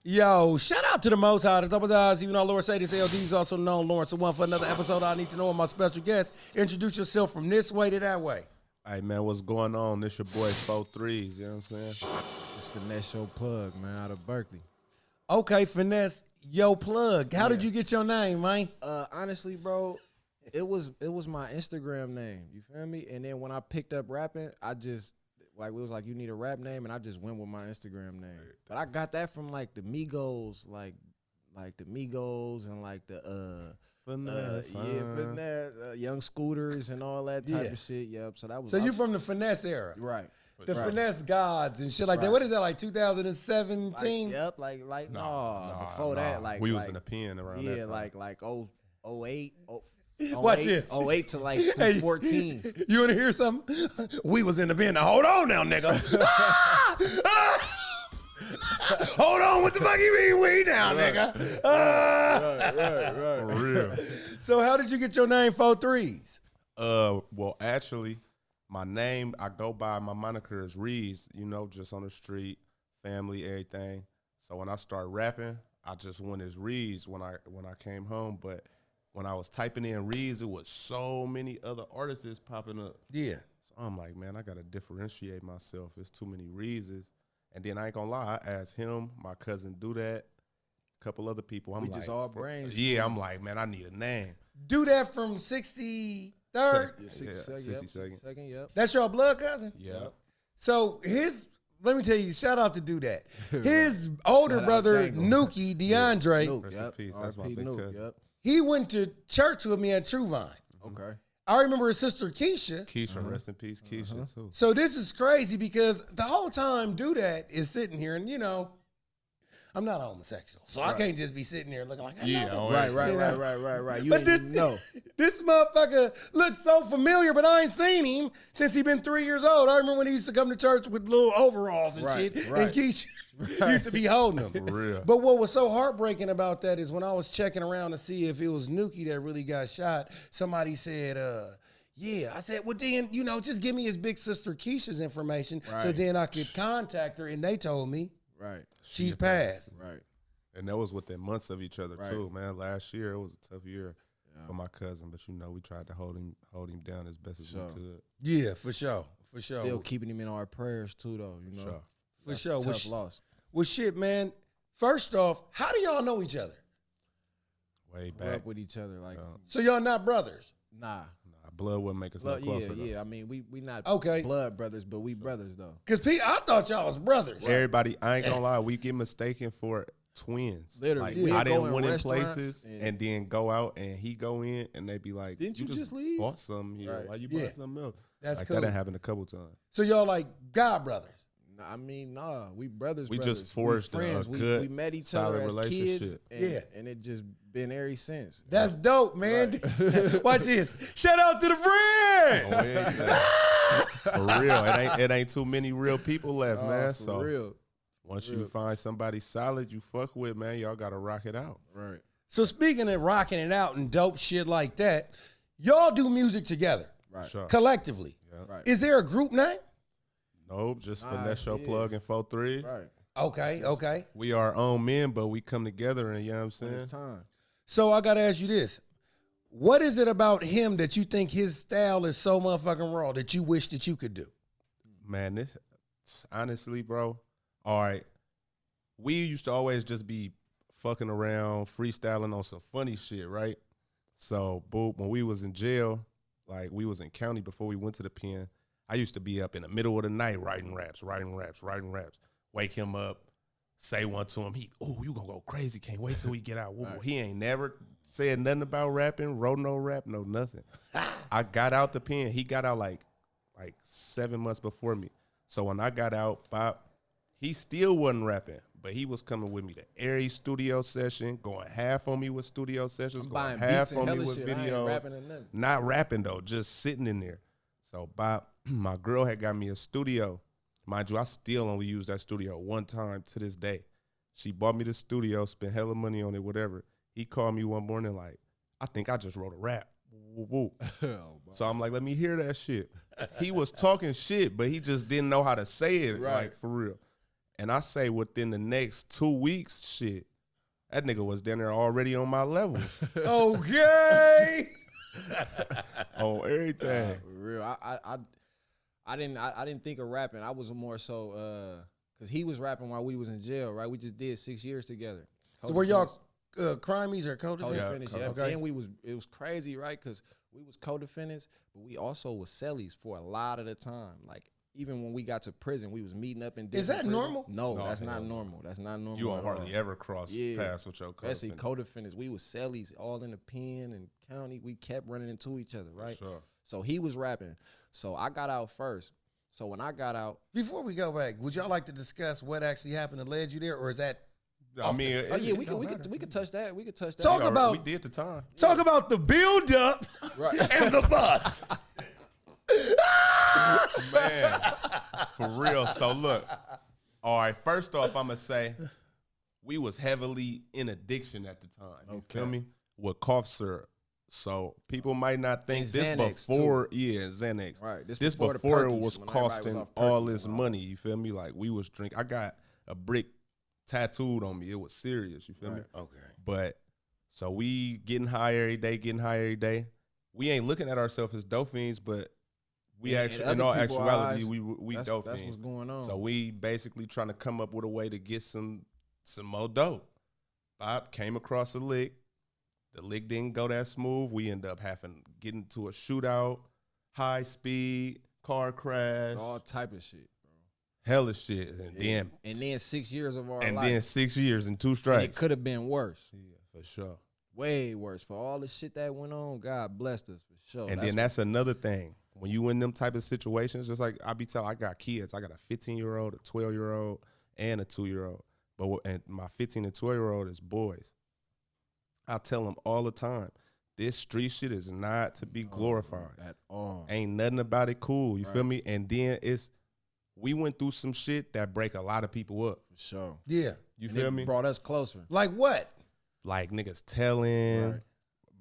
Yo, shout out to the Most High, the Double Eyes, even though Lord Sadie's LD is also known Lawrence. So one for another episode, I need to know my special guest. Introduce yourself from this way to that way. Hey, man, what's going on? This your boy, FoeThreez, you know what I'm saying? It's FinesseYoPlug, man, out of Berkeley. Okay, FinesseYoPlug. How did you get your name, man? Honestly, bro, it was my Instagram name, you feel me? And then when I picked up rapping, I just, like, it was like, you need a rap name, and I just went with my Instagram name. But I got that from, like, the Migos, like the Migos and, like, the, Young Scooters and all that type of shit. Yep. So that was. So you from the finesse era, right? The finesse gods and shit like that. What is that, like 2017? Yep. Before that, like we was in a pen around that time. like 08. Watch this. 08 to like 14. You want to hear something? We was in the pen. Now, hold on now, nigga. Hold on, what the fuck you mean we now, nigga? Right. For real. So how did you get your name, FoeThreez? Well, actually, my name, I go by, my moniker is Reez, you know, just on the street, family, everything. So when I start rapping, I just went as Reez when I came home. But when I was typing in Reez, it was so many other artists popping up. Yeah. So I'm like, man, I got to differentiate myself. There's too many Reezes. And then I ain't gonna lie, I asked him, my cousin do that, a couple other people. I'm we like, just all brains. Yeah, I'm like, man, I need a name. Do that from 63rd? 62nd. Yep. That's your blood cousin? Yep. So let me tell you, shout out to Do That. His older brother, Nuki, DeAndre, Rest in peace. That's my big cousin. Yep. he went to church with me at True Vine. Okay. I remember his sister Keisha. Rest in peace, Keisha, too. So this is crazy because the whole time Do That is sitting here and, you know, I'm not homosexual. So I can't just be sitting there looking like, I know. Right. You But didn't know. This motherfucker looks so familiar, but I ain't seen him since he been 3 years old. I remember when he used to come to church with little overalls and shit, and Keisha used to be holding them. For real. But what was so heartbreaking about that is when I was checking around to see if it was Nuki that really got shot, somebody said, yeah. I said, well, then, you know, just give me his big sister Keisha's information so then I could contact her, and they told me she's passed. Right. And that was within months of each other, too, man. Last year, it was a tough year for my cousin, but, you know, we tried to hold him down as best as we could. Yeah, for sure. Still keeping him in our prayers, too, though, you know. For sure. Tough loss. Well, shit, man. First off, how do y'all know each other? Way Grew up back. with each other, like, So y'all not brothers? nah. Blood wouldn't make us no closer. Yeah. I mean, we not blood brothers, but we brothers, though. Because I thought y'all was brothers. Everybody, I ain't gonna lie, we get mistaken for twins. Literally. Like, I didn't go in went in restaurants places and then go out and he go in and they be like, Didn't you just leave? bought something here. Why you bought something else? That's like cool. that happened a couple times. So y'all like God brothers. I mean, nah, we brothers. We brothers. just forged a friends. good, we met each solid other as relationship. kids, and it just been ever since. That's dope, man. Watch this. Shout out to the friends. For real, it ain't too many real people left, man. So real. Once you find somebody solid you fuck with, man, y'all gotta rock it out. Right. So speaking of rocking it out and dope shit like that, y'all do music together, Right. Sure. collectively. Yeah. Right. Is there a group name? Nope, just FinesseYoPlug and FoeThreez. Right. Okay. We are our own men, but we come together and you know what I'm saying? It's time. So I gotta ask you this. What is it about him that you think his style is so motherfucking raw that you wish that you could do? Man, this honestly, bro. All right. We used to always just be fucking around, freestyling on some funny shit, right? So, boop, when we was in jail, like we was in county before we went to the pen, I used to be up in the middle of the night writing raps. Wake him up, say one to him. You gonna go crazy. Can't wait till we get out. Right. He ain't never said nothing about rapping, wrote no rap, no nothing. I got out the pen. He got out like 7 months before me. So when I got out, he still wasn't rapping, but he was coming with me to every studio session, going half on me with studio sessions, going half on me with videos. Not rapping though, just sitting in there. So my girl had got me a studio. Mind you, I still only use that studio one time to this day. She bought me the studio, spent hella money on it, whatever. He called me one morning like, I think I just wrote a rap. Woo. So I'm like, let me hear that shit. He was talking shit, but he just didn't know how to say it, like, for real. And I say within the next 2 weeks, shit, that nigga was down there already on my level. Okay. On everything. For real. I didn't think of rapping. I was more so because he was rapping while we was in jail, right? We just did 6 years together. So were y'all crimies or co-defendants? Yeah. Okay. And it was crazy, right? Because we was co-defendants, but we also was cellies for a lot of the time. Like even when we got to prison, we was meeting up in. Is that prison. normal? No, that's not normal. That's not normal. You don't hardly ever cross paths with your Especially co-defendant. co-defendants. We was cellies all in the pen and county. We kept running into each other, right? Sure. So he was rapping. So I got out first. So when I got out, Before we go back, would y'all like to discuss what actually happened that led you there, or is that? I mean, we could touch that. We could touch that. Talk about- we did the time. Talk about the build up Right. and the bust. Man, for real. So look, all right, first off, I'm going to say we was heavily in addiction at the time. You feel me? With cough syrup. So people might not think And this Xanax, before, Xanax. Right. This before before the it Perkies, was when everybody was costing off all Perkies this and all. money. You feel me? Like we was drink. I got a brick tattooed on me. It was serious. You feel me? Okay. But so we getting high every day. We ain't looking at ourselves as dope fiends, but we In actually, other in all people's actuality, eyes, we dope That's fiends. what's going on. So we basically trying to come up with a way to get some more dope. Bob came across a lick. The lick didn't go that smooth. We end up getting to a shootout, high speed, car crash, all type of shit, bro. hella shit. And then 6 years of our And life. then 6 years and 2 And strikes. it could have been worse. Yeah, for sure. Way worse. For all the shit that went on, God blessed us for sure. And then that's another thing. When you in them type of situations, just like I got kids. I got a 15-year-old, a 12-year-old, and a 2-year-old. And my 15 and 12-year-old is boys. I tell them all the time, this street shit is not to be glorified. At all. Ain't nothing about it cool. You feel me? And then we went through some shit that break a lot of people up. For sure. Yeah. You And feel it me? brought us closer. Like what? Like niggas telling. Right.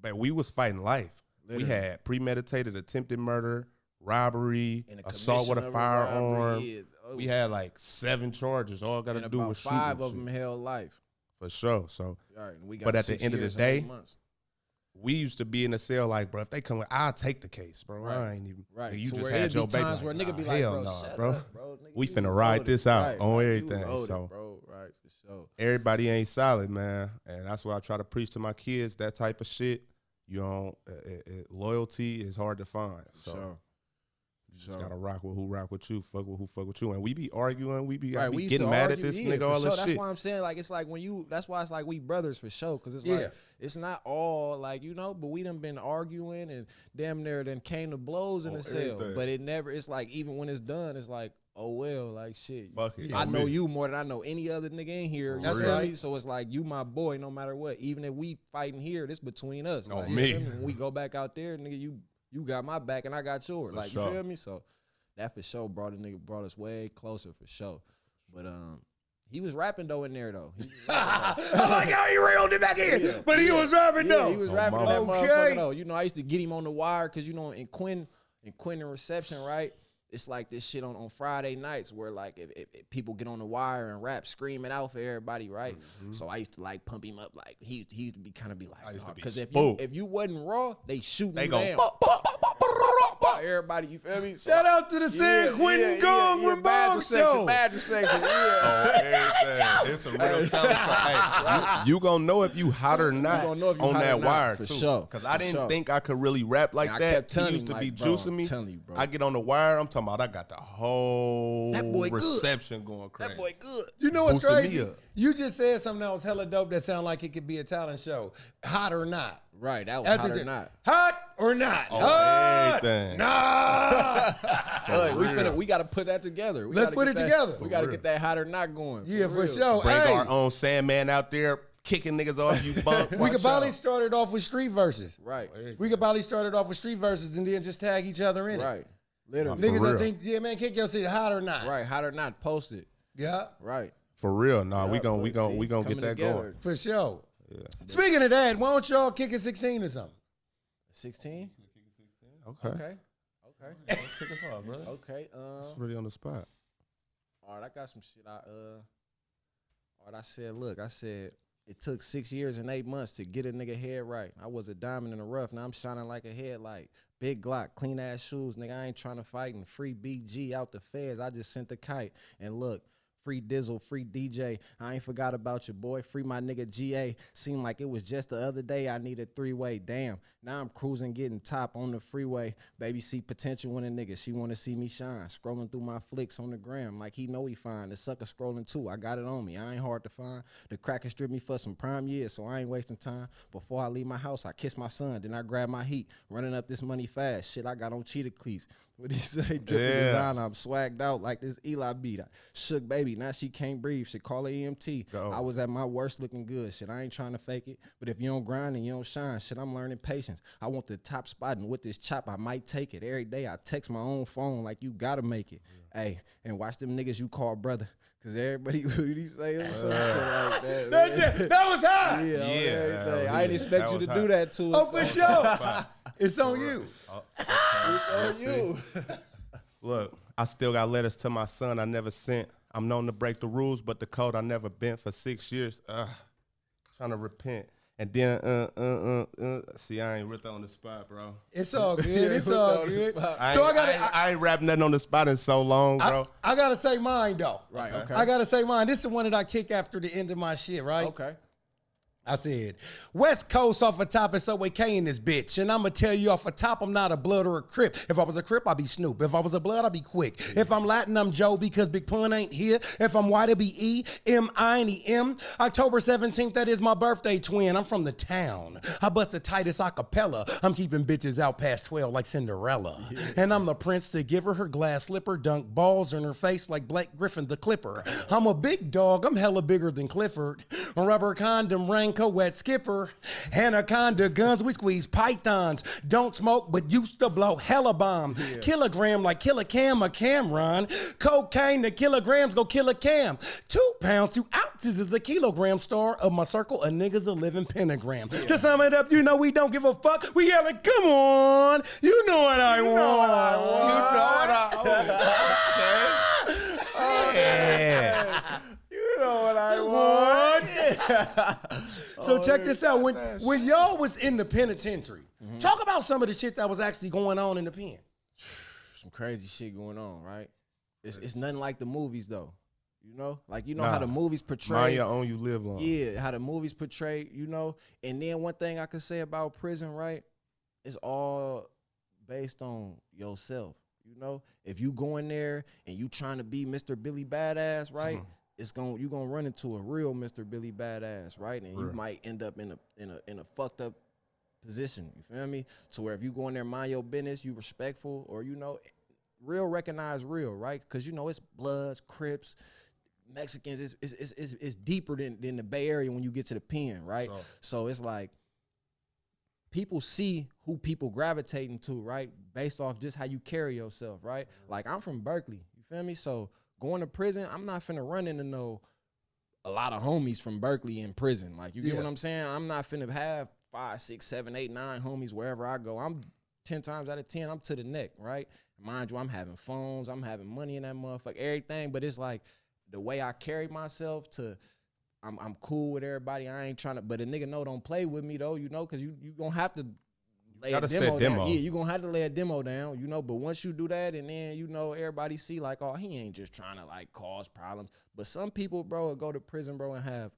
But we was fighting life. Literally. We had premeditated attempted murder, robbery, And a assault with a commission of firearm. robbery, yeah. We had like 7 charges. All got to And do about with shooting. 5 of shit. them held life. For sure. So All right, and we got But at the 6 end of the years and 8 day, months. we used to be in the cell like, bro, if they come, I'll take the case, bro. Right. I ain't even. Right. You So just where had it'd be your baby. times where a nigga be like, hell bro, nah, shut bro. up, bro. Nigga, We you finna ride loaded. this out Right, on right. You everything. loaded, So bro, right, for sure. everybody ain't solid, man, and that's what I try to preach to my kids. That type of shit, you know, loyalty is hard to find. So Sure. you just gotta rock with who rock with you, fuck with who fuck with you, and we be arguing, we be Right, we used getting to mad argue, at this yeah, nigga for all sure. this That's shit. why I'm saying, like, it's like when you, that's why it's like we brothers for sure. Cause it's Yeah. like, it's not all like, you know, but we done been arguing and damn near then came to blows in the cell. everything. But it never, it's like, even when it's done, it's like, oh well, like shit. Fuck it. I On know me. you more than I know any other nigga in here. You That's feel right. me? So it's like, you my boy no matter what. Even if we fighting here, this between us. On Like, me. you feel When we go back out there, nigga, you got my back and I got yours. For Like, sure. you feel me? So that for sure brought us way closer for sure. But he was rapping though in there though. He was rapping, though. I like how he reeled it back in, Yeah, but he was rapping though. he was Oh, rapping mama. that Okay. motherfucker though. You know, I used to get him on the wire because you know in Quinn and Reception, right? It's like this shit on Friday nights where like if people get on the wire and rap, screaming out for everybody, right? So I used to like pump him up, like he used to be kind of be like, I used to be because spooked. if you wasn't raw, they shooting They you go, down. Everybody, you feel me? So Shout out to the San Quentin Gong with Bong Show. Badger section, yeah. Oh, everything. It's a real talent show. Hey, you gonna know if you hot or not gonna know if you on hot or that not, wire for too. sure, Because I for didn't sure. think I could really rap like And I that. kept telling He used him, to be like, bro, juicing me. I'm telling you, bro. I get on the wire. I'm talking about I got the whole That boy good. reception going crazy. That boy good. You know what's Boosting me crazy? up. You just said something that was hella dope that sounded like it could be a talent show. Hot or not. Right, that was After hot or the- not. Hot or not. Oh, Hot. everything. Nah. Look, we got to put that together. Let's put it together. We got to real. get that hot or not going. Yeah, for real. sure. Bring Hey, our own Sandman out there kicking niggas off. You bump. we Watch could probably out. start it off with street verses. Right, We could probably start it off with street verses and then just tag each other in it. right. Literally. Niggas real. that think, yeah, man, kick your shit hot or not. Right, hot or not, post it. Yeah, Right. For real. Nah, we Yeah, gonna boy, we gonna see, we gonna get coming that together. going. for sure. Yeah. Speaking of that, why don't y'all kick a 16 or something? 16? Okay. Okay. Kick us off, brother. Okay. It's really on the spot. All right, I got some shit. All right, I said, look, it took 6 years and 8 months to get a nigga head right. I was a diamond in the rough. Now I'm shining like a headlight. Big Glock, clean ass shoes, nigga. I ain't trying to fight. And free BG out the feds. I just sent the kite. And look, free Dizzle, free DJ. I ain't forgot about your boy. Free my nigga GA. Seemed like it was just the other day I needed 3-way. Damn. Now I'm cruising, getting top on the freeway. Baby see potential in a nigga. She want to see me shine. Scrolling through my flicks on the gram like he know he fine. The sucker scrolling too. I got it on me. I ain't hard to find. The cracker stripped me for some prime years, so I ain't wasting time. Before I leave my house, I kiss my son. Then I grab my heat. Running up this money fast. Shit, I got on cheetah cleats. What he say? Dripping design. I'm swagged out like this Eli beat. I shook baby. Now she can't breathe. Should call her EMT. Go. I was at my worst looking good. Shit, I ain't trying to fake it. But if you don't grind and you don't shine, shit, I'm learning patience. I want the top spot, and with this chop, I might take it. Every day I text my own phone like you gotta make it. Hey, and watch them niggas you call brother. Cause everybody, what did he say? Like that, that was high. Yeah. I didn't expect you to do that to us. Oh, for sure. It's on you. It's on you. Look, I still got letters to my son I never sent. I'm known to break the rules, but the code I never bent for 6 years. Trying to repent. And then, see, I ain't ripped on the spot, bro. It's all good. It's all good. So I ain't rapped nothing on the spot in so long, bro. I gotta say mine though. Right. Okay. I gotta say mine. This is one that I kick after the end of my shit. Right. Okay. I said, West Coast off the top and Subway K in this bitch. And I'm going to tell you off the top, I'm not a blood or a Crip. If I was a Crip, I'd be Snoop. If I was a blood, I'd be Quick. If I'm Latin, I'm Joe because Big Pun ain't here. If I'm white, it'd be E-M-I-N-E-M. October 17th, that is my birthday twin. I'm from the town. I bust the tightest acapella. I'm keeping bitches out past 12 like Cinderella. Yeah. And I'm the prince to give her glass slipper, dunk balls in her face like Blake Griffin the Clipper. I'm a big dog. I'm hella bigger than Clifford. A rubber condom ring. Wet skipper, anaconda guns, we squeeze pythons. Don't smoke, but used to blow hella bomb. Yeah. Kilogram like Kilocam or Cameron. Cocaine to kilograms go kill a cam. 2 pounds, 2 ounces is a kilogram. Star of my circle, a nigga's a living pentagram. Yeah. To sum it up, you know we don't give a fuck. We yelling, come on, you know what I want. You know what I want. Yeah. You know what I want. So check this out. When y'all was in the penitentiary, talk about some of the shit that was actually going on in the pen. Some crazy shit going on, right? It's nothing like the movies though. You know? Like how the movies portray. Mind your own, you live long. Yeah, how the movies portray, you know. And then one thing I could say about prison, right? It's all based on yourself. You know? If you go in there and you trying to be Mr. Billy Badass, right? You gonna run into a real Mr. Billy Badass, right? And you might end up in a fucked up position. You feel me? So where if you go in there, mind your business, you respectful, or real recognize real, right? Because it's Bloods, Crips, Mexicans. It's deeper than the Bay Area when you get to the pen, right? So it's like people see who people gravitating to, right? Based off just how you carry yourself, right? Like I'm from Berkeley, you feel me? So going to prison, I'm not finna run into a lot of homies from Berkeley in prison. Like, you get what I'm saying? I'm not finna have 5, 6, 7, 8, 9 homies wherever I go. I'm 10 times out of 10, I'm to the neck, right? Mind you, I'm having phones, I'm having money in that motherfucker, everything. But it's like the way I carry myself I'm cool with everybody. I ain't trying to, but a nigga don't play with me though, because you gonna have to lay a demo down. Yeah, you gonna have to lay a demo down, But once you do that, and then everybody see like, oh, he ain't just trying to like cause problems. But some people, bro, will go to prison, bro, and have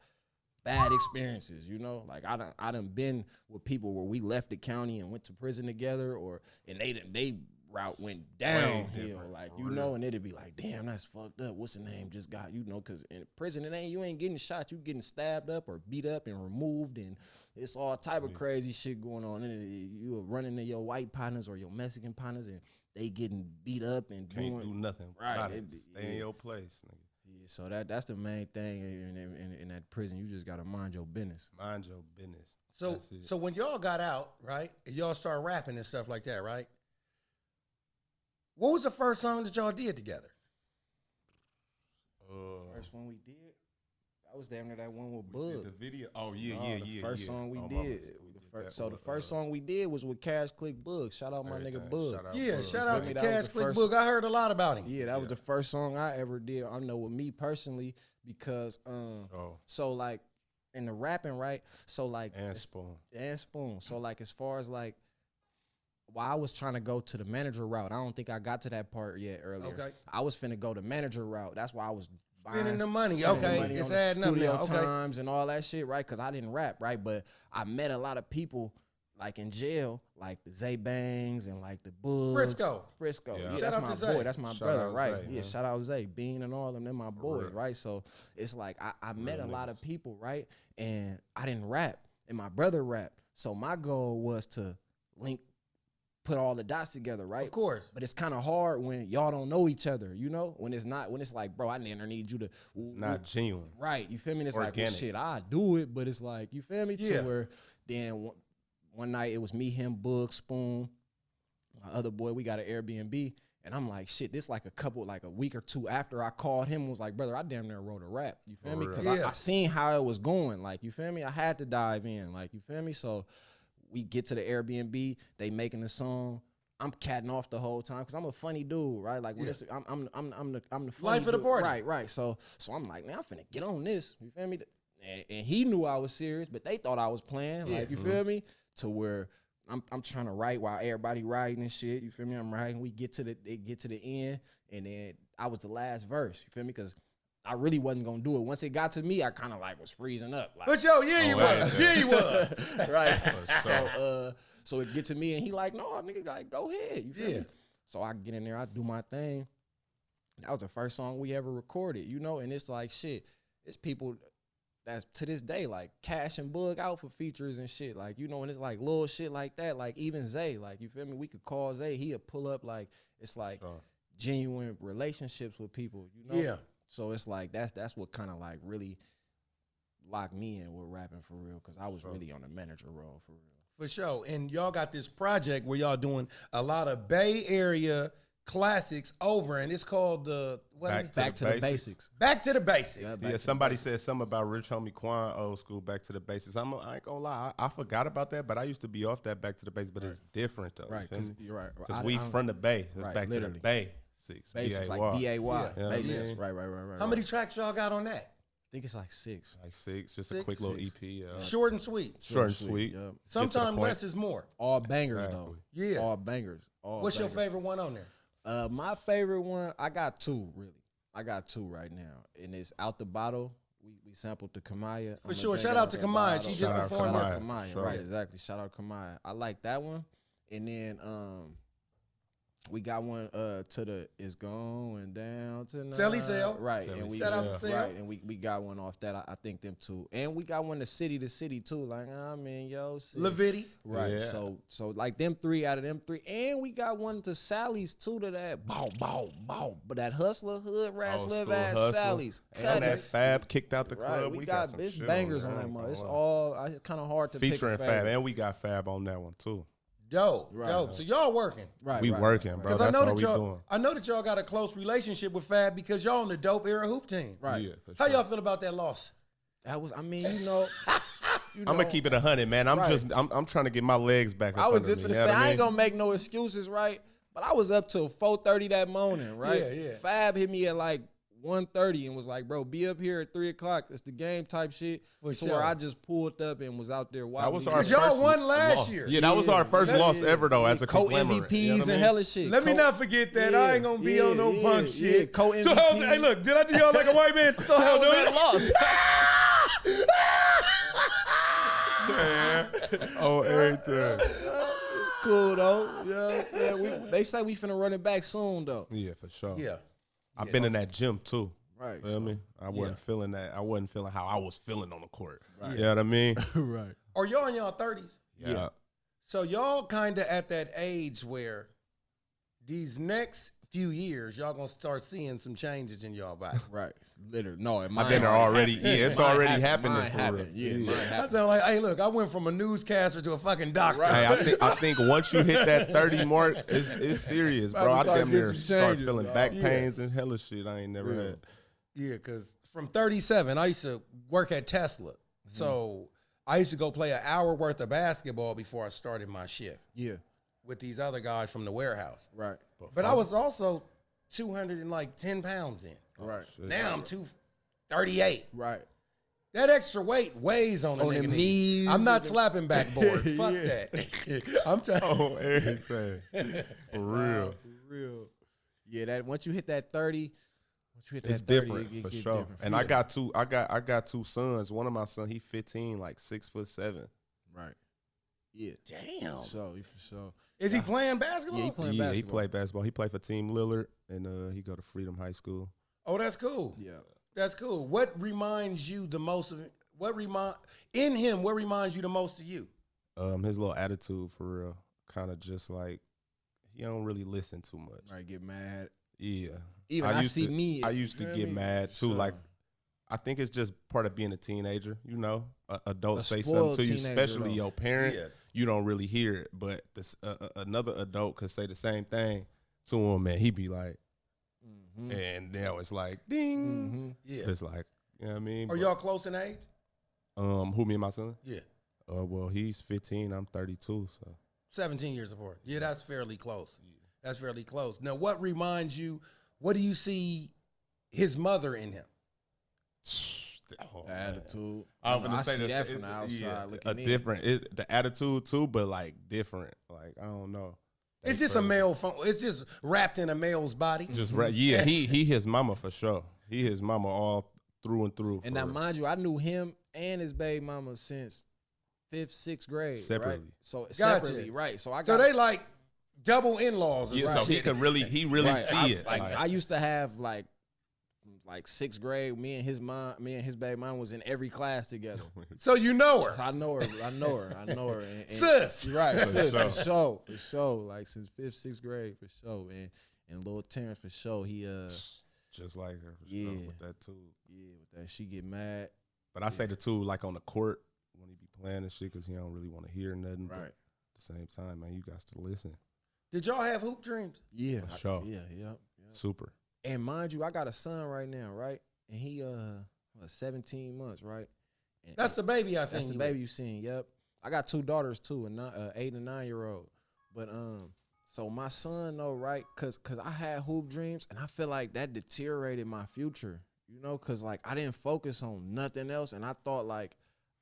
bad experiences. Like I done been with people where we left the county and went to prison together, and they route went downhill, like and it'd be like, damn, that's fucked up. What's the name just got, because in prison you ain't getting shot, you getting stabbed up or beat up and removed, and it's all type of crazy shit going on. And you are running to your white partners or your Mexican partners, and they getting beat up and can't do nothing. Right, stay in your place, nigga. Yeah, so that's the main thing in that prison. You just gotta mind your business. Mind your business. So when y'all got out, right, and y'all started rapping and stuff like that, right? What was the first song that y'all did together? First one we did? That was damn near that one with We did Bug. the video. Oh yeah, No, yeah, the yeah. first yeah. song we Oh, did. that So one, the first song we did was with Cash Click Bug. Shout out my nigga everything. Bug. Shout out Yeah, Bug. shout out Feel to me? That was Cash the Click first- Book. I heard a lot about him. Yeah, that was the first song I ever did. I know with me personally because Oh, so like in the rapping, right? So like and Spoon. and Spoon. So like as far as like while I was trying to go to the manager route, I don't think I got to that part yet earlier. Okay. I was finna go the manager route. That's why I was Spending the money. spending the Okay, money it's on the adding up studio now. Okay. times and all that shit, right? Because I didn't rap, right? But I met a lot of people like in jail, like the Zay Bangs and like the Bugs. Frisco. Yeah. Yeah, Shout that's out my to Zay. boy. That's my Shout brother, out right? Zay, Yeah, man. shout out Zay, Bean and all of them. They're my boys, real. right? So it's like I met Real a lot of niggas. people, right? And I didn't rap, and my brother rapped. So my goal was to put all the dots together, right? Of course. But it's kind of hard when y'all don't know each other, you know? When it's like, bro, I never need you to. It's not genuine. Right, you feel me? And it's like, well, Organic. shit, I do it, but it's like, you feel me? Yeah. To where then one night it was me, him, Bug, Spoon, my other boy. We got an Airbnb, and I'm like, shit, this like a week or two after I called him and was like, brother, I damn near wrote a rap. You feel me? For Because real. Yeah. I seen how it was going. Like, you feel me? I had to dive in. Like, you feel me? So we get to the Airbnb, they making the song. I'm catting off the whole time because I'm a funny dude, right? Like, when Yeah. it's, I'm the funny Life of the dude. party. Right. So I'm like, man, I'm finna get on this. You feel me? And he knew I was serious, but they thought I was playing. Yeah. Like, you feel me? To where I'm trying to write while everybody writing and shit. You feel me? I'm writing. They get to the end, and then I was the last verse. You feel me? Because I really wasn't gonna do it. Once it got to me, I kind of like was freezing up. Like, But yo, yeah, you was. everything. Yeah, you was. right. sure. So it get to me, and he like, no, nigga, like, go ahead. You feel Yeah. me? So I get in there, I do my thing. That was the first song we ever recorded, you know. And it's like, shit, it's people that's to this day like Cash and Bug out for features and shit, like, you know. And it's like little shit like that, like even Zay, like, you feel me? We could call Zay, he'd pull up, like, it's like Sure. genuine relationships with people, you know. Yeah. So it's like that's what kind of like really locked me in with rapping for real, because I was really on the manager role for real. For sure. And y'all got this project where y'all doing a lot of Bay Area classics over, and it's called the Back to the basics. Back to the Basics. Yeah, back Yeah, to the somebody said something about Rich Homie Quan, old school, Back to the Basics. I ain't gonna lie, I forgot about that, but I used to be off that Back to the Basics, but it's different though. Right, because you're right. Because we from the Bay. It's Right, Back literally. to the Basics. basics, like B-A-Y. B-A-Y. Yeah. Basics. Yeah. Right. How many tracks y'all got on that? I think it's like 6. Like 6, just a Six? quick little Six. EP. Yeah. Short and sweet. Short and sweet. Yep. Get to the Sometimes point. less is more. All bangers Exactly. though. Yeah. All bangers. All What's your bangers. favorite one on there? My favorite one, I got 2 really. I got 2 right now, and it's Out the Bottle. We sampled the Kamaya. For sure. Shout out to Kamaya. She just Shout out performed Kamaya. that. Kamaya, Sure. right? Exactly. Shout out Kamaya. I like that one, and then we got one to the It's Going Down Tonight. Selly Sell. Right. Selly And we Shout out to Sell. right, and we got one off that. I think them 2. And we got one to City too. Like, yo, City. Levity. Right. Yeah. So like them 3 out of them 3. And we got one to Sally's too, to that bow. But that hustler hood rats Old live school at hustle. Sally's. And Cut that it. Fab kicked out the Right. club. We got some it's shit bangers on on there. that I one. ain't It's gonna lie. all it's kind of hard to Featuring pick a Fab, favorite. and we got Fab on that one too. Dope. Right. Dope. So y'all working. Right. We right, working, right, bro. Because I That's know what that we y'all, doing. I know that y'all got a close relationship with Fab because y'all on the Dope Era Hoop team. Right. Yeah, for How sure. y'all feel about that loss? That was. I mean, you know. I'm gonna keep it 100, man. I'm Right. just, I'm trying to get my legs back up. I was under just me, gonna you know say what I I ain't mean? gonna make no excuses, right? But I was up till 4:30 that morning, right? Yeah. Fab hit me at like 1:30 and was like, "Bro, be up here at 3:00. It's the game type shit." For So sure. where I just pulled up and was out there That watching. was these our Because y'all first won last loss. year. Yeah, that was our first Yeah, loss yeah. ever though, as a co-MVPs conglomerate. You know what I and mean? hella shit. Let me not forget that. I ain't gonna be on no punk shit. Yeah, co-MVP. So how's, hey, look, did I do y'all like a white man? So how was that loss? Oh, everything. It's cool though. Yeah. They say we finna run it back soon though. Yeah, for sure. Yeah. I've been in that gym too. Right. Feel me? I wasn't feeling that. I wasn't feeling how I was feeling on the court. Right. You know what I mean? Right. Are y'all in y'all 30s? Yeah. So y'all kind of at that age where these next few years, y'all gonna start seeing some changes in y'all body. Right. Literally. No, it I've might been there already. Yeah, it's already happening Mine for happened. real. Yeah, mine I happened. sound like, hey, look, I went from a newscaster to a fucking doctor. Hey, I think once you hit that 30 mark, it's serious, bro. I About to start damn near getting some start changes, feeling dog. back Yeah. pains and hella shit I ain't never Yeah. had. Yeah, because from 37, I used to work at Tesla. So I used to go play an hour worth of basketball before I started my shift. Yeah. With these other guys from the warehouse. Right. But I was also 210 pounds in. Right. Now I'm 238. Right. That extra weight weighs on the On nigga them knees. knees I'm not and slapping backboard. Fuck Yeah. that. I'm trying. Oh, everything. For real. For real. Yeah, that once you hit that 30, It's 30, different it for get sure. different. And I got two sons. One of my sons, he 15, like 6'7". Right. Yeah. Damn. So for sure. Is he playing basketball? Yeah, he playing He basketball. played basketball. He played for Team Lillard, and he go to Freedom High School. Oh, that's cool. Yeah. That's cool. What reminds you the most of what reminds you the most of you? His little attitude for real, kind of just like he don't really listen too much. Right, get mad. Yeah. Even I see me. I used to you know get what I mean? mad too. Sure. Like, I think it's just part of being a teenager. You know, adults say spoiled something to you, teenager, especially though. your parent. Yeah. You don't really hear it, but this, another adult could say the same thing to him, and he be like, and now it's like, ding. Yeah. It's like, you know what I mean? Are y'all close in age? Who, me and my son? Yeah. Well, he's 15. I'm 32. So 17 years apart. Yeah, that's fairly close. That's fairly close. Now, what reminds you, what do you see his mother in him? Oh, The attitude. I'm gonna I say see that from it's- the outside yeah, looking a in. different, the attitude too, but like different. Like, I don't know. It's just a male phone. It's just wrapped in a male's body. Just yeah, he his mama for sure. He his mama all through and through. And now, mind you, I knew him and his baby mama since 5th, 6th grade. Separately. Right? So Gotcha. separately, right. So I got So they like double in-laws. Or yeah, some so he shit. can really right, see it. Like I used to have like 6th grade, me and his baby mom was in every class together. So you know her. So I know her. And, Sis. Right, sis, sure. for sure. Like since 5th, 6th grade, for sure. And little Terrence, for sure, he just like her. For Yeah. sure, with that too. yeah, with that she get mad. But I say the two like on the court when he be playing and shit because he don't really want to hear nothing. But Right. at the same time, man, you got to listen. Did y'all have hoop dreams? Yeah, For sure. Yeah. Super. And mind you, I got a son right now, right? And he 17 months, right? And That's the baby I seen. that's the you baby with. you seen. Yep. I got 2 daughters too, a 8 and a 9-year-old. But so my son though, right? Cause I had hoop dreams, and I feel like that deteriorated my future. You know, cause like I didn't focus on nothing else, and I thought like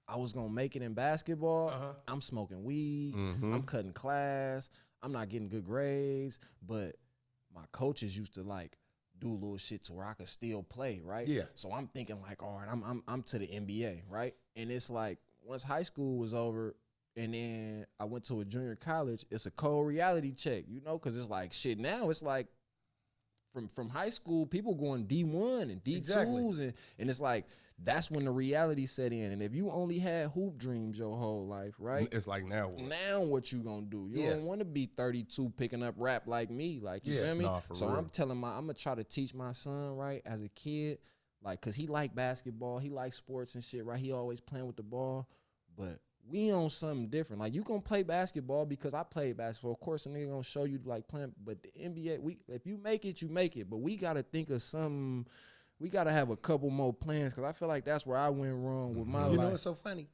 I was gonna make it in basketball. I'm smoking weed. I'm cutting class. I'm not getting good grades, but my coaches used to like do little shit to where I could still play, right? Yeah. So I'm thinking like, all right, I'm to the NBA, right? And it's like once high school was over, and then I went to a junior college, it's a cold reality check, you know, because it's like shit. Now it's like from high school, people going D1 and D2s, Exactly. and it's like that's when the reality set in. And if you only had hoop dreams your whole life, right? It's like now what? Now what you gonna do? You Yeah. don't want to be 32 picking up rap like me, like you Yeah. feel me? Nah, for So real. I'm gonna try to teach my son, right, as a kid, like, cause he like basketball, he like sports and shit, right? He always playing with the ball, but we on something different. Like you gonna play basketball because I played basketball. Of course, a nigga gonna show you like playing, but the NBA, if you make it, you make it. But we gotta think of something. We gotta have a couple more plans because I feel like that's where I went wrong with my You life. know what's so funny?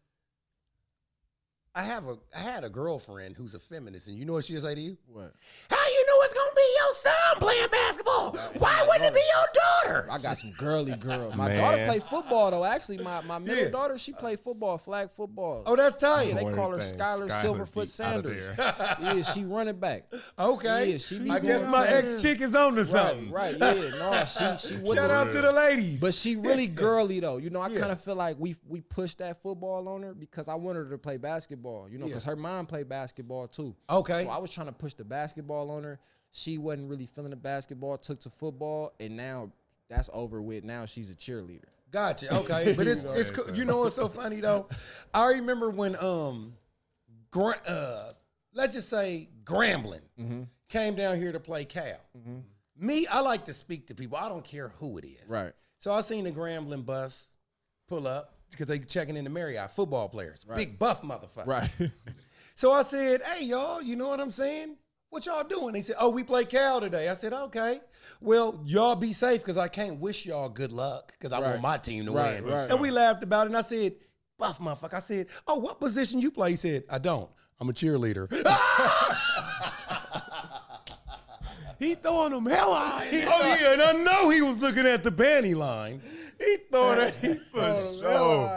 I had a girlfriend who's a feminist, and you know what she'll say to you? What? How you know it's gonna be your son playing basketball? Why wouldn't it be your daughter? I got some girly girls. My Man. daughter play football though. Actually, my middle Yeah. daughter, she play football, flag football. Oh, that's tight. Yeah, they Boy, call her thing. Skylar Skylar Silverfoot be outta Sanders. there. Yeah, she running back. Okay. Yeah, she be I guess going my crazy. ex chick is on to something. Right, yeah, no, she wouldn't. Shout out to the ladies. But she really girly though. You know, I Yeah. kind of feel like we pushed that football on her because I wanted her to play basketball. You know, because Yeah. her mom played basketball too. Okay. So I was trying to push the basketball on her. She wasn't really feeling the basketball. Took to football, and now that's over with. Now she's a cheerleader. Gotcha. Okay, but it's cool. You know what's so funny though? I remember when let's just say Grambling came down here to play Cal. Me, I like to speak to people. I don't care who it is. Right. So I seen the Grambling bus pull up because they checking in the Marriott football players, big buff motherfucker. Right. So I said, "Hey y'all, you know what I'm saying? what y'all doing? They said, oh, we play Cal today. I said, okay. Well, y'all be safe because I can't wish y'all good luck because I want my team to win. And we laughed about it, and I said, buff motherfucker. I said, oh, what position you play? He said, I don't. I'm a cheerleader. He throwing them hell out. Oh, yeah, and I know he was looking at the panty line. He throwing it for sure.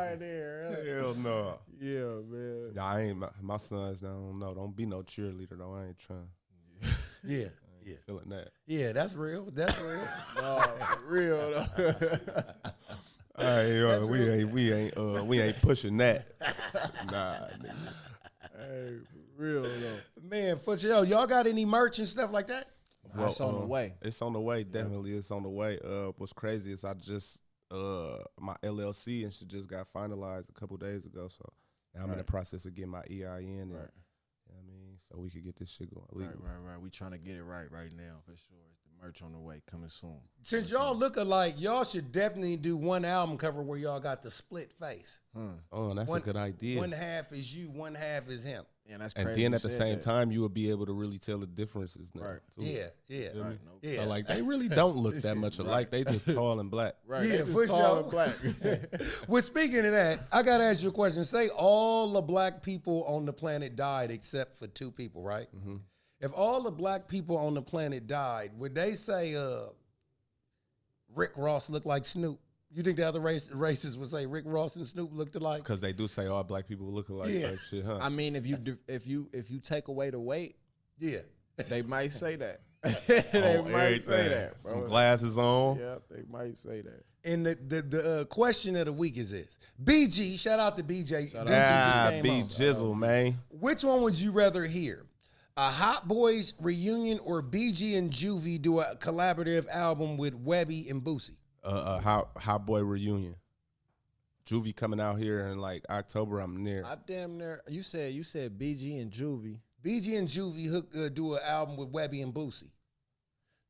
Hell no. Yeah, man. Yeah, I ain't my sons. I don't know. Don't be no cheerleader though. I ain't trying. Yeah. Feeling that. Yeah, that's real. That's real. No, real though. All right, we ain't pushing that. Nah, nigga. Hey, real though. Man, for sure. Y'all got any merch and stuff like that? Well, it's on the way. It's on the way. Definitely, it's on the way. What's crazy is I just my LLC and shit just got finalized a couple days ago. So now I'm in the process of getting my EIN. And, you know what I mean, so we could get this shit going. Right. We trying to get it right now for sure. It's the merch on the way, coming soon. Since y'all look alike, y'all should definitely do one album cover where y'all got the split face. Oh, that's a good idea. One half is you, one half is him. Yeah, that's crazy. And then at the same time, you will be able to really tell the differences now. Right. Yeah. Right. Yeah. So like they really don't look that much alike. They just tall and black. Right. Yeah, for tall and black. Well, speaking of that, I gotta ask you a question. Say all the black people on the planet died except for 2 people, right? Mm-hmm. If all the black people on the planet died, would they say Rick Ross looked like Snoop? You think the other races would say Rick Ross and Snoop looked alike? Because they do say all black people look alike. Yeah. Type shit, huh? I mean, if you take away the weight, yeah, they might say that. They might say that. Bro. Some glasses on. Yeah, they might say that. And the question of the week is this: BG, shout out to BJ. B Jizzle, man. Which one would you rather hear? A Hot Boys reunion or BG and Juvie do a collaborative album with Webby and Boosie? Hot Boy reunion. Juvie coming out here in like October. I'm near. I damn near. You said BG and Juvie. BG and Juvie do an album with Webby and Boosie.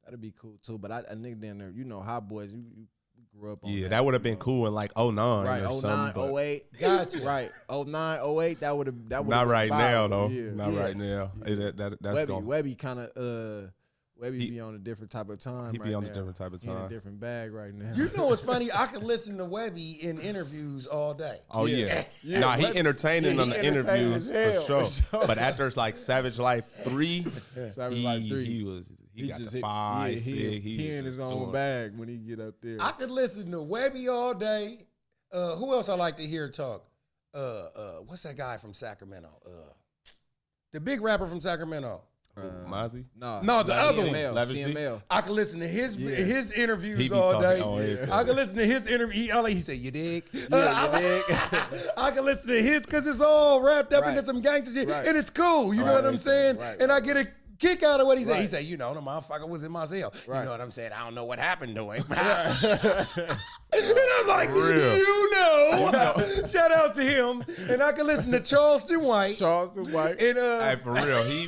That'd be cool too. But I nigga down there, Hot Boys. You grew up on. Yeah, that would have been cool in like 09 right, or 09, something. 08. Gotcha. Right, 09, 08. That would have. Not right now though. Yeah. Not right now. Yeah. That's Webby kind of Webby be on a different type of time. He be on a different type of time. He in a different bag right now. You know what's funny? I could listen to Webby in interviews all day. Oh yeah. Nah, he entertaining on the interviews for sure. But after it's like Savage Life 3, he got the 5, 6. He in his own bag when he get up there. I could listen to Webby all day. Who else I like to hear talk? What's that guy from Sacramento? The big rapper from Sacramento. Mozzie? No, the other one. CML. I can listen to his interviews all day. I can listen to his interview. He said, you dig? You dig? I can listen to his because it's all wrapped up into some gangster shit. Right. And it's cool. You know what I'm saying? And I get a kick out of what he said. Right. He said, the motherfucker was in my cell. Right. You know what I'm saying? I don't know what happened to him. And I'm like, you know. Shout out to him. And I can listen to Charleston White. And Hey, for real, he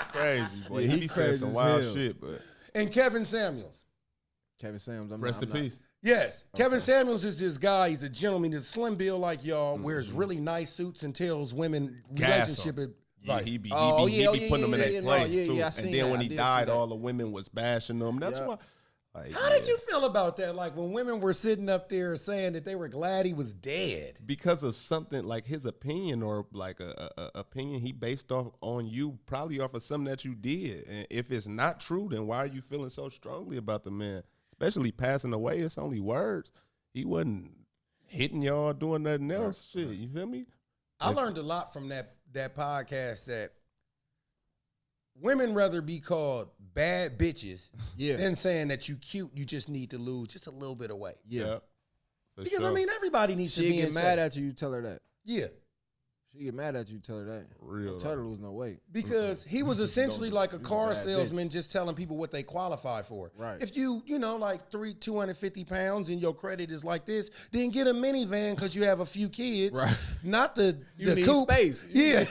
crazy, boy. Yeah, he be saying some wild shit, but and Kevin Samuels. Kevin Samuels. rest in peace. Yes. Okay. Kevin Samuels is this guy. He's a gentleman. He's a slim build like y'all, wears really nice suits and tells women relationship advice. Yeah, he be putting them in that place too. Yeah, and then when he died, all the women was bashing him. That's why. Like, how did you feel about that? Like when women were sitting up there saying that they were glad he was dead because of something like his opinion or like a opinion he based off on you, probably off of something that you did. And if it's not true, then why are you feeling so strongly about the man? Especially passing away, it's only words. He wasn't hitting y'all doing nothing else. Shit, you feel me? I learned a lot from that podcast that women rather be called bad bitches than saying that you cute, you just need to lose just a little bit of weight. Yeah. Because, I mean, everybody needs to be She get mad at you tell her that. Yeah. She get mad at you, tell her that. Real. Tell her to lose no weight. Because he was essentially like a car salesman just telling people what they qualify for. Right. If you like 250 pounds and your credit is like this, then get a minivan because you have a few kids. Right. Not the need coupe. Space. Yeah.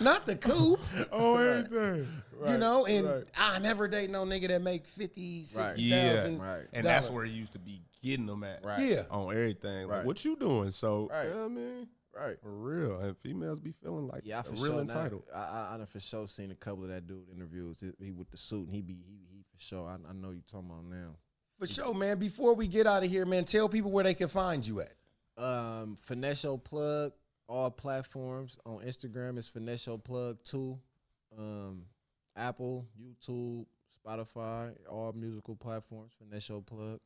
Not the coupe. Everything. Right. You know, and I never date no nigga that make 50, 60,000. Right. And that's where he used to be getting them at. Right. Yeah. On everything. Like, what you doing? So, you know what I mean? Right. For real. And females be feeling like for real sure. entitled. I done for sure seen a couple of that dude interviews. He with the suit, and he for sure. I know you talking about now. For sure, man. Before we get out of here, man, tell people where they can find you at. FinesseYoPlug, all platforms. On Instagram is FinesseYoPlug2. Apple, YouTube, Spotify, all musical platforms. FinesseYoPlug.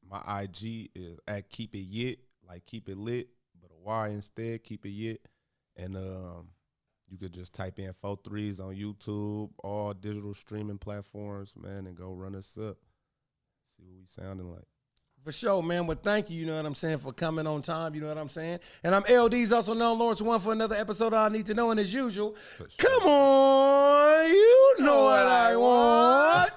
My IG is at Keep It Yit, like keep it lit, but a Y instead, keep it yit. And you could just type in FoeThreez on YouTube, all digital streaming platforms, man, and go run us up. See what we sounding like. For sure, man. Well, thank you, you know what I'm saying, for coming on time, you know what I'm saying? And I'm LD's also known Lawrence One for another episode of I Need to Know. And as usual, Sure. come on, you know what I want.